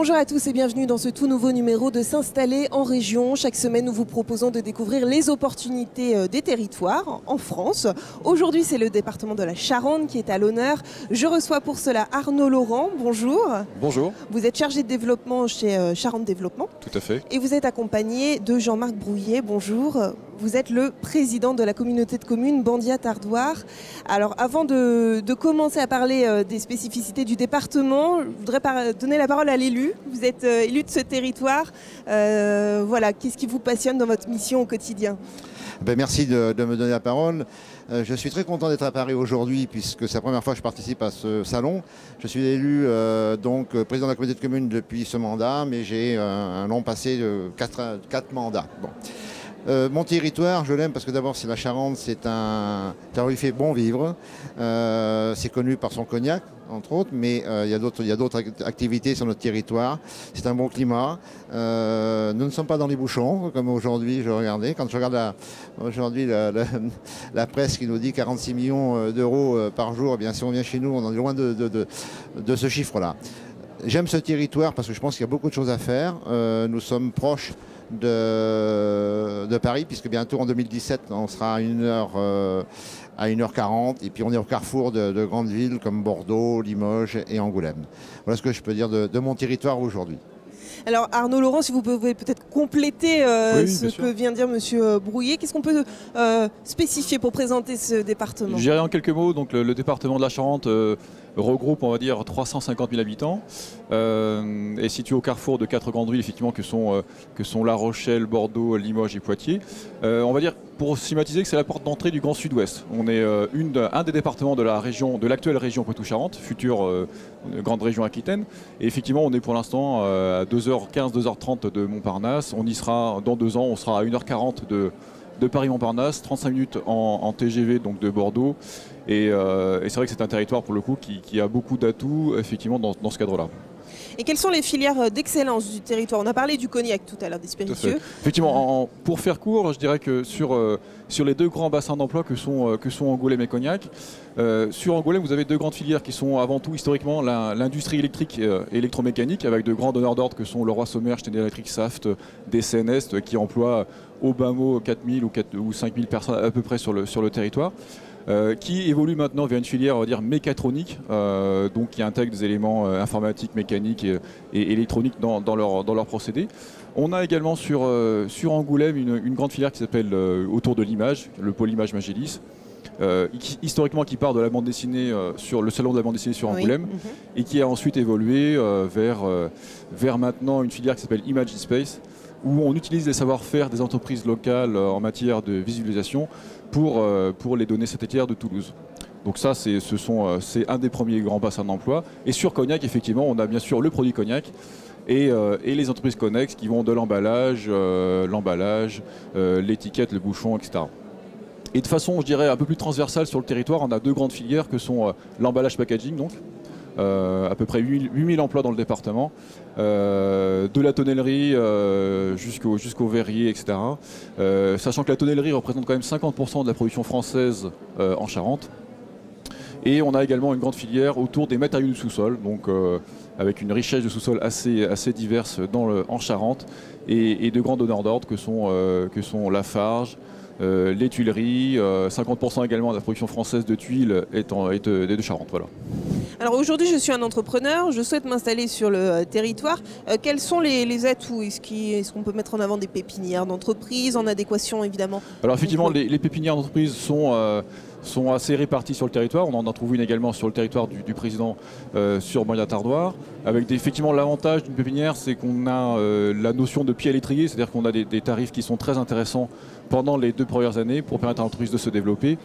Bonjour à tous et bienvenue dans ce tout nouveau numéro de S'installer en région. Chaque semaine, nous vous proposons de découvrir les opportunités des territoires en France. Aujourd'hui, c'est le département de la Charente qui est à l'honneur. Je reçois pour cela Arnaud Laurent. Bonjour. Bonjour. Vous êtes chargé de développement chez Charente Développement. Tout à fait. Et vous êtes accompagné de Jean-Marc Brouillet. Bonjour. Vous êtes le président de la communauté de communes Bandiat-Ardoire. Alors, avant de commencer à parler des spécificités du département, je voudrais donner la parole à l'élu. Vous êtes élu de ce territoire. Voilà, qu'est-ce qui vous passionne dans votre mission au quotidien ? Merci de me donner la parole. Je suis très content d'être à Paris aujourd'hui puisque c'est la première fois que je participe à ce salon. Je suis élu donc président de la communauté de communes depuis ce mandat, mais j'ai un long passé de 4 mandats. Bon. Mon territoire, je l'aime parce que d'abord c'est la Charente, c'est un terroir où il fait bon vivre. C'est connu par son cognac, entre autres, mais il y a d'autres activités sur notre territoire. C'est un bon climat. Nous ne sommes pas dans les bouchons, comme aujourd'hui je regardais. Quand je regarde aujourd'hui la presse qui nous dit 46 millions d'euros par jour, eh bien, si on vient chez nous, on est loin de ce chiffre-là. J'aime ce territoire parce que je pense qu'il y a beaucoup de choses à faire. Nous sommes proches de Paris, puisque bientôt en 2017 on sera à 1h40 et puis on est au carrefour de grandes villes comme Bordeaux, Limoges et Angoulême. Voilà ce que je peux dire de mon territoire aujourd'hui. Alors Arnaud Laurent, si vous pouvez peut-être compléter ce que vient de dire Monsieur Brouillet, qu'est-ce qu'on peut spécifier pour présenter ce département ? Je dirais en quelques mots, donc le département de la Charente regroupe, on va dire, 350 000 habitants, est situé au carrefour de 4 grandes villes, effectivement, que sont La Rochelle, Bordeaux, Limoges et Poitiers. On va dire, pour schématiser, que c'est la porte d'entrée du Grand Sud-Ouest. On est un des départements de l'actuelle région Poitou-Charentes, future grande région Aquitaine. Et effectivement, on est pour l'instant à 2h15, 2h30 de Montparnasse. On y sera dans 2 ans, on sera à 1h40 de Paris-Montparnasse, 35 minutes en TGV donc de Bordeaux. Et c'est vrai que c'est un territoire pour le coup qui a beaucoup d'atouts effectivement dans ce cadre-là. Et quelles sont les filières d'excellence du territoire ? On a parlé du cognac tout à l'heure, des spiritueux. Effectivement, pour faire court, je dirais que sur les 2 grands bassins d'emploi que sont Angoulême et Cognac, sur Angoulême, vous avez 2 grandes filières qui sont avant tout historiquement l'industrie électrique et électromécanique, avec de grands donneurs d'ordre que sont Leroy Sommer, Schneider Electric, Saft, DCNS, qui emploient au bas mot 4000 ou 5000 personnes à peu près sur le territoire. Qui évolue maintenant vers une filière, on va dire, mécatronique, donc qui intègre des éléments informatiques, mécaniques et électroniques dans leur procédé. On a également sur Angoulême une grande filière qui s'appelle autour de l'image, le pôle image Magélis, historiquement qui part de la bande dessinée sur le salon de la bande dessinée sur Angoulême, et qui a ensuite évolué vers maintenant une filière qui s'appelle Image in Space, où on utilise les savoir-faire des entreprises locales en matière de visualisation pour les données satellitaires de Toulouse. Donc ça, c'est un des premiers grands bassins d'emploi. Et sur Cognac, effectivement, on a bien sûr le produit Cognac et les entreprises connexes qui vont de l'emballage, l'étiquette, le bouchon, etc. Et de façon, je dirais, un peu plus transversale sur le territoire, on a 2 grandes filières que sont l'emballage packaging, donc, à peu près 8000 emplois dans le département, de la tonnellerie jusqu'au verrier, etc. Sachant que la tonnellerie représente quand même 50% de la production française en Charente. Et on a également une grande filière autour des matériaux du sous-sol, donc avec une richesse de sous-sol assez diverse en Charente, et de grands donneurs d'ordre que sont Lafarge, les tuileries, 50% également de la production française de tuiles est de Charente. Voilà. Alors aujourd'hui, je suis un entrepreneur, je souhaite m'installer sur le territoire. Quels sont les atouts ? Est-ce qu'on peut mettre en avant des pépinières d'entreprise en adéquation évidemment ? Alors effectivement, les pépinières d'entreprise sont assez réparties sur le territoire. On en trouve une également sur le territoire du président sur Bandiat-Ardoire. Avec effectivement l'avantage d'une pépinière, c'est qu'on a la notion de pied à l'étrier, c'est-à-dire qu'on a des tarifs qui sont très intéressants pendant les 2 premières années pour permettre à l'entreprise de se développer.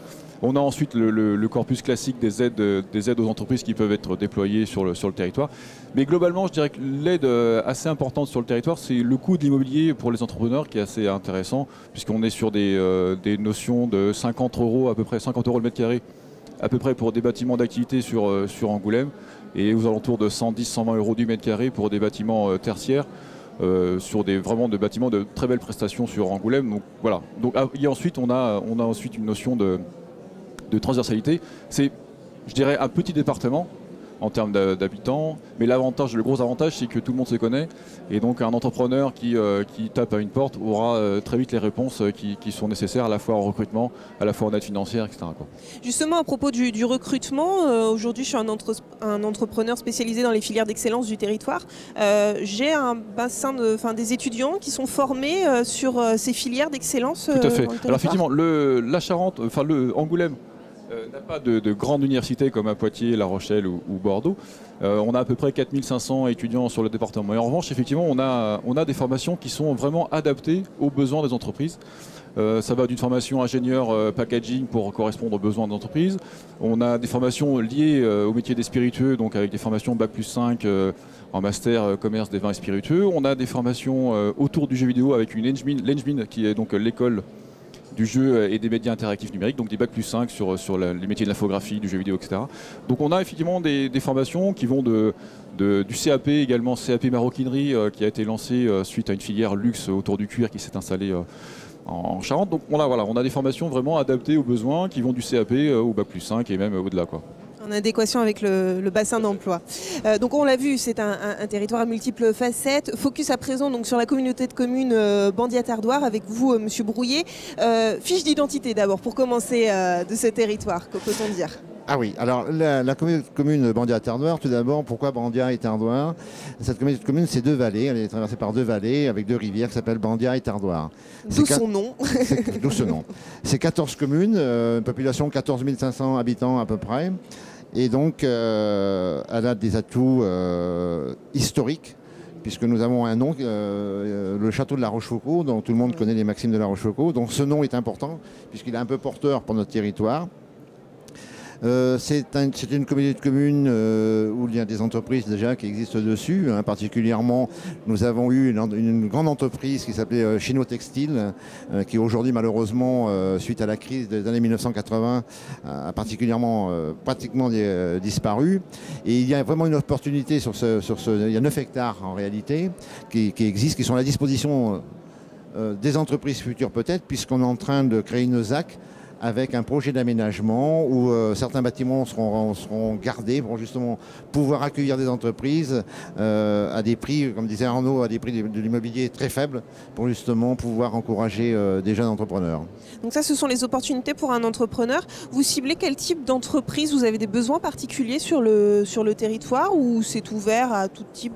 On a ensuite le corpus classique des aides aux entreprises qui peuvent être déployées sur le territoire. Mais globalement, je dirais que l'aide assez importante sur le territoire, c'est le coût de l'immobilier pour les entrepreneurs qui est assez intéressant, puisqu'on est sur des notions de 50 € à peu près, 50 € le mètre carré, à peu près pour des bâtiments d'activité sur Angoulême, et aux alentours de 110-120 € du mètre carré pour des bâtiments tertiaires. Sur vraiment des bâtiments de très belles prestations sur Angoulême. Donc voilà. Donc, ensuite, on a ensuite une notion de transversalité. C'est, je dirais, un petit département en termes d'habitants. Mais l'avantage, le gros avantage, c'est que tout le monde se connaît. Et donc un entrepreneur qui tape à une porte aura très vite les réponses qui sont nécessaires à la fois en recrutement, à la fois en aide financière, etc., quoi. Justement, à propos du recrutement, aujourd'hui je suis un entrepreneur spécialisé dans les filières d'excellence du territoire. J'ai un bassin des étudiants qui sont formés sur ces filières d'excellence. Tout à fait. Alors effectivement, la Charente, Angoulême, n'a pas de grandes universités comme à Poitiers, La Rochelle ou Bordeaux. On a à peu près 4500 étudiants sur le département. Et en revanche, effectivement, on a des formations qui sont vraiment adaptées aux besoins des entreprises. Ça va d'une formation ingénieur packaging pour correspondre aux besoins des entreprises. On a des formations liées au métier des spiritueux, donc avec des formations Bac+5 en master commerce des vins et spiritueux. On a des formations autour du jeu vidéo avec une l'Engmin, qui est donc l'école du jeu et des médias interactifs numériques, donc des Bac+5 sur les métiers de l'infographie, du jeu vidéo, etc. Donc on a effectivement des formations qui vont du CAP également, CAP maroquinerie qui a été lancé suite à une filière luxe autour du cuir qui s'est installée en Charente. Donc on a des formations vraiment adaptées aux besoins qui vont du CAP au Bac+5 et même au-delà, quoi. En adéquation avec le bassin d'emploi. Donc on l'a vu, c'est un territoire à multiples facettes. Focus à présent donc, sur la communauté de communes Bandiat-Ardoire avec vous, Monsieur Brouillet. Fiche d'identité d'abord pour commencer de ce territoire, que peut-on dire ? Ah oui, alors la communauté de communes Bandiat-Ardoire, tout d'abord, pourquoi Bandiat et Ardoire? Cette communauté de communes, c'est deux vallées, elle est traversée par deux vallées avec deux rivières qui s'appellent Bandiat et Ardoire. D'où son nom. D'où ce nom. C'est 14 communes, population 14 500 habitants à peu près. Et donc, elle a des atouts historiques, puisque nous avons un nom, le château de la Rochefoucauld, dont tout le monde connaît les maximes de la Rochefoucauld. Donc ce nom est important, puisqu'il est un peu porteur pour notre territoire. C'est une communauté de communes où il y a des entreprises déjà qui existent dessus. Hein. Particulièrement, nous avons eu une grande entreprise qui s'appelait Chino Textile, qui aujourd'hui malheureusement, suite à la crise des années 1980, a pratiquement disparu. Et il y a vraiment une opportunité il y a 9 hectares en réalité qui existent, qui sont à la disposition des entreprises futures peut-être, puisqu'on est en train de créer une ZAC avec un projet d'aménagement où certains bâtiments seront gardés pour justement pouvoir accueillir des entreprises à des prix, comme disait Arnaud, à des prix de l'immobilier très faibles pour justement pouvoir encourager des jeunes entrepreneurs. Donc ça, ce sont les opportunités pour un entrepreneur. Vous ciblez quel type d'entreprise? Vous avez des besoins particuliers sur le territoire ou c'est ouvert à tout type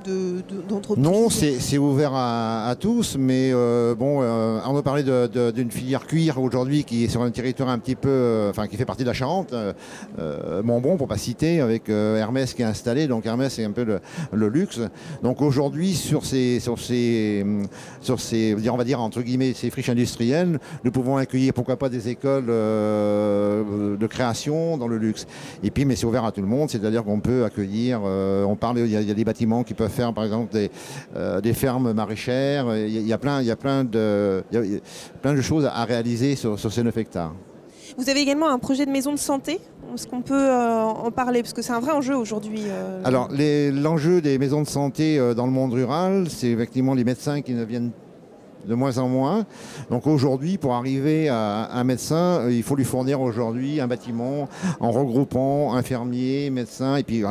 d'entreprise? Non, c'est ouvert à tous, mais Arnaud parlait d'une filière cuir aujourd'hui qui est sur un territoire un petit peu, qui fait partie de la Charente, Montbron pour pas citer, avec Hermès qui est installé. Donc Hermès c'est un peu le luxe. Donc aujourd'hui sur ces on va dire entre guillemets ces friches industrielles, nous pouvons accueillir pourquoi pas des écoles de création dans le luxe. Et puis mais c'est ouvert à tout le monde, c'est-à-dire qu'on peut accueillir, il y a des bâtiments qui peuvent faire par exemple des fermes maraîchères. Il y a plein de choses à réaliser sur ces 9 hectares. Vous avez également un projet de maison de santé. Est-ce qu'on peut en parler? Parce que c'est un vrai enjeu aujourd'hui. Alors, l'enjeu des maisons de santé dans le monde rural, c'est effectivement les médecins qui ne viennent de moins en moins. Donc aujourd'hui, pour arriver à un médecin, il faut lui fournir aujourd'hui un bâtiment en regroupant infirmiers, médecins et puis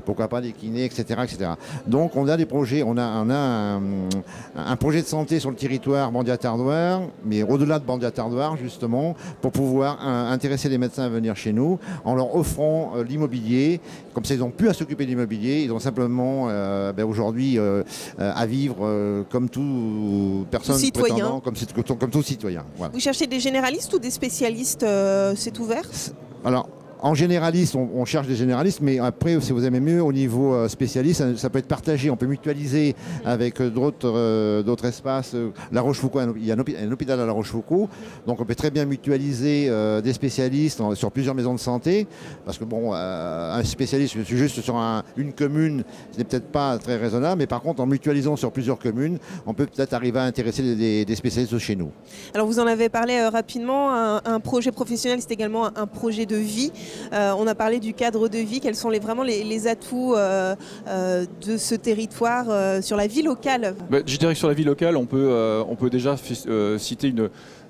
pourquoi pas des kinés, etc., etc. Donc on a des projets, on a un projet de santé sur le territoire Bandiat-Ardoire, mais au-delà de Bandiat-Ardoire justement, pour pouvoir intéresser les médecins à venir chez nous en leur offrant l'immobilier. Comme ça, ils n'ont plus à s'occuper de l'immobilier, ils ont simplement aujourd'hui à vivre comme tout personne citoyen. Comme tout citoyen. Voilà. Vous cherchez des généralistes ou des spécialistes? C'est ouvert? Alors, en généraliste, on cherche des généralistes, mais après, si vous aimez mieux, au niveau spécialiste, ça peut être partagé. On peut mutualiser avec d'autres espaces. La Rochefoucauld, il y a un hôpital à La Rochefoucauld, donc on peut très bien mutualiser des spécialistes sur plusieurs maisons de santé, parce que bon, un spécialiste juste sur une commune, ce n'est peut-être pas très raisonnable, mais par contre, en mutualisant sur plusieurs communes, on peut peut-être arriver à intéresser des spécialistes chez nous. Alors, vous en avez parlé rapidement. Un projet professionnel, c'est également un projet de vie. On a parlé du cadre de vie. Quels sont vraiment les atouts de ce territoire sur la vie locale? Je dirais que sur la vie locale, on peut déjà citer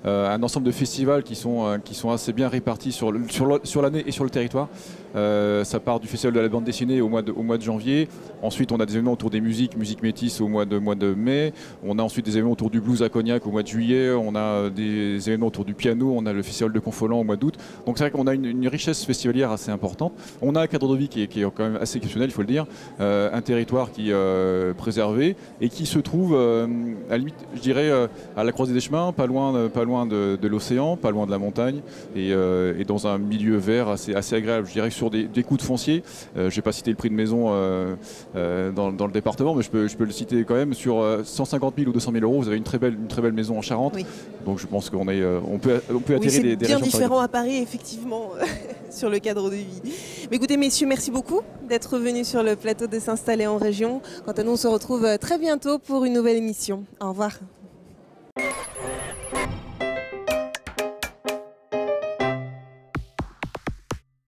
un ensemble de festivals qui sont assez bien répartis sur l'année et sur le territoire. Ça part du festival de la bande dessinée au mois de janvier. Ensuite, on a des événements autour des musiques métisses au mois de mai. On a ensuite des événements autour du blues à Cognac au mois de juillet. On a des événements autour du piano. On a le festival de Confolens au mois d'août. Donc c'est vrai qu'on a une richesse festivalière assez importante. On a un cadre de vie qui est quand même assez exceptionnel, il faut le dire. Un territoire qui est préservé et qui se trouve à la limite, je dirais, à la croisée des chemins, pas loin de l'océan, pas loin de la montagne et dans un milieu vert assez agréable. Je dirais que sur des coûts de foncier, je ne vais pas citer le prix de maison dans le département, mais je peux le citer quand même. Sur 150 000 ou 200 000 euros, vous avez une très belle maison en Charente. Oui. Donc je pense qu'on peut attirer des régions. C'est bien différent à Paris, effectivement, sur le cadre de vie. Mais écoutez, messieurs, merci beaucoup d'être venus sur le plateau de S'installer en région. Quant à nous, on se retrouve très bientôt pour une nouvelle émission. Au revoir.